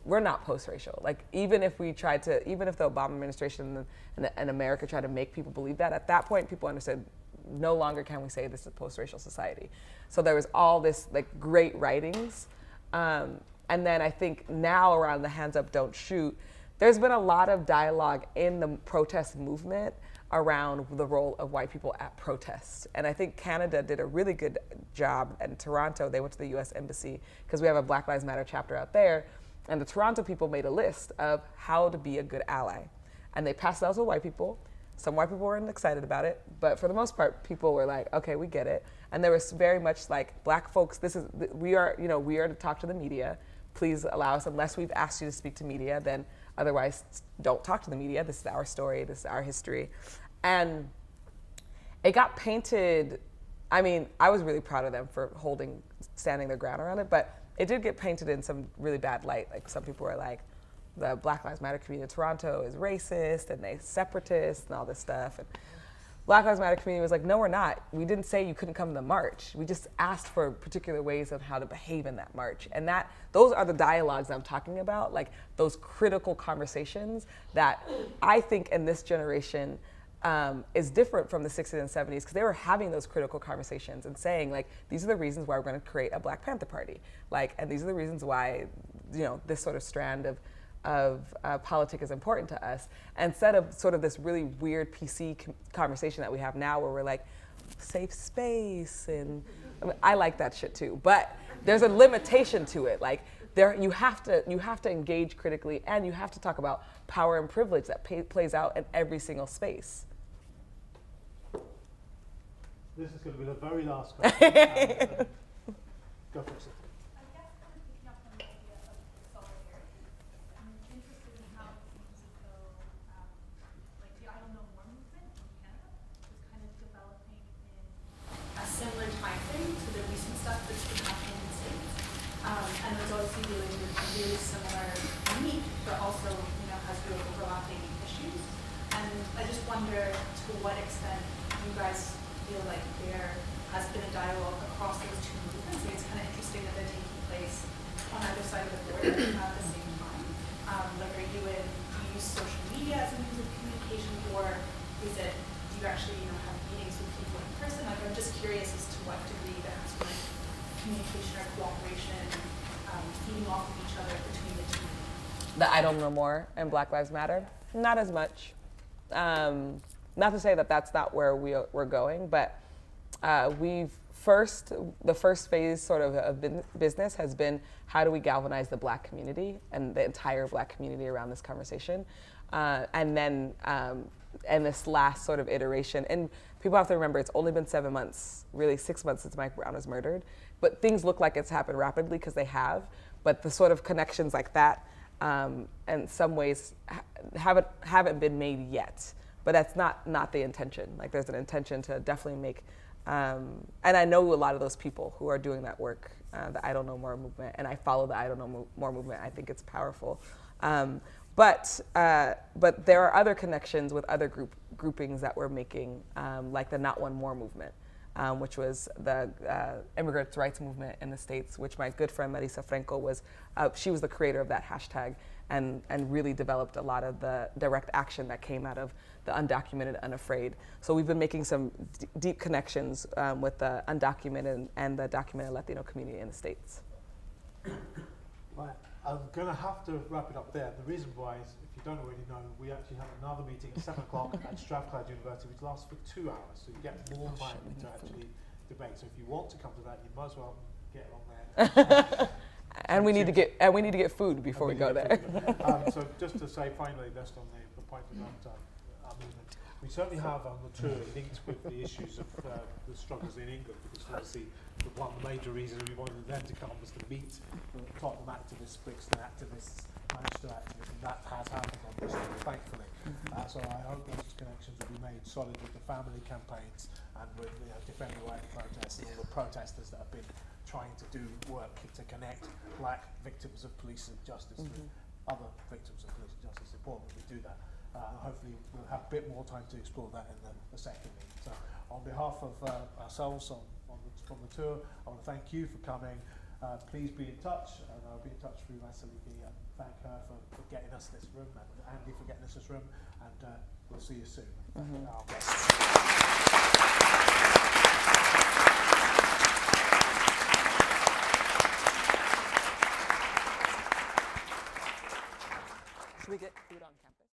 we're not post-racial. Like even if the Obama administration and America tried to make people believe that, at that point people understood no longer can we say this is a post-racial society. So there was all this like great writings. And then I think now around the Hands Up, Don't Shoot, there's been a lot of dialogue in the protest movement around the role of white people at protests. And I think Canada did a really good job. In Toronto, they went to the US Embassy because we have a Black Lives Matter chapter out there. And the Toronto people made a list of how to be a good ally. And they passed it out to white people. Some white people weren't excited about it, but for the most part, people were like, okay, we get it. And there was very much like, black folks, we are to talk to the media. Please allow us, unless we've asked you to speak to media, then otherwise don't talk to the media. This is our story, this is our history. And it got painted, I mean, I was really proud of them for standing their ground around it, but it did get painted in some really bad light. Like some people were like, the Black Lives Matter community in Toronto is racist and they separatist and all this stuff. And Black Lives Matter community was like, no, we're not. We didn't say you couldn't come to the march. We just asked for particular ways of how to behave in that march. And those are the dialogues I'm talking about, like those critical conversations that I think in this generation is different from the 60s and 70s, because they were having those critical conversations and saying like, these are the reasons why we're going to create a Black Panther Party, like, and these are the reasons why, this sort of strand of politics is important to us, instead of sort of this really weird PC conversation that we have now, where we're like, safe space, and I like that shit too, but there's a limitation to it. Like, you have to engage critically, and you have to talk about power and privilege that plays out in every single space. This is going to be the very last question. Go for it. I guess kind of picking up on the idea of solidarity, I'm interested in how it seems as though, like the I Don't Know More movement in Canada is kind of developing in a similar time frame to the recent stuff that's been happening in the States. And it's obviously dealing with really similar need, but also, has real overlapping issues. And I just wonder to what extent you guys feel like there has been a dialogue across those two movements. I think it's kind of interesting that they're taking place on either side of the border at the same time. Like, do you use social media as a means of communication, or is it, do you actually, have meetings with people in person? Like, I'm just curious as to what degree there has been communication or cooperation, feeding off of each other between the two. The I Don't Know More and Black Lives Matter, not as much. Not to say that that's not where we're going, but the first phase sort of business has been how do we galvanize the Black community and the entire Black community around this conversation, and then and this last sort of iteration, and people have to remember it's only been 7 months, really 6 months since Mike Brown was murdered, but things look like it's happened rapidly because they have, but the sort of connections like that, in some ways haven't been made yet. But that's not the intention. Like there's an intention to definitely make, and I know a lot of those people who are doing that work, the I Don't Know More movement, and I follow the I Don't Know More movement. I think it's powerful. But there are other connections with other groupings that we're making, like the Not One More movement, which was the immigrants' rights movement in the States, which my good friend Marisa Franco was, she was the creator of that hashtag and really developed a lot of the direct action that came out of the undocumented, unafraid. So we've been making some deep connections with the undocumented and the documented Latino community in the States. Right, I'm going to have to wrap it up there. The reason why is, if you don't already know, we actually have another meeting at 7 o'clock at Strathclyde University, which lasts for 2 hours, so you get more time to actually debate. So if you want to come to that, you might as well get along there. And we need to get food before we go there. So just to say finally, just on the point about our movement, we certainly have on the tour linked with the issues of the struggles in England, because obviously the one major reason we wanted them to come was to meet the Tottenham activists, Brixton activists, Manchester activists, and that has happened on this tour, thankfully. So I hope those connections will be made solid with the family campaigns and with Defend the Right protests and all the protesters that have been trying to do work to connect Black victims of police and justice with other victims of police and justice. It's important that we do that. Hopefully we'll have a bit more time to explore that in the second meeting. So on behalf of ourselves from the tour, I want to thank you for coming. Please be in touch, and I'll be in touch through Vasiliki. Thank her for getting us this room, and Andy for getting us this room, and we'll see you soon. Our guests. Should we get food on campus?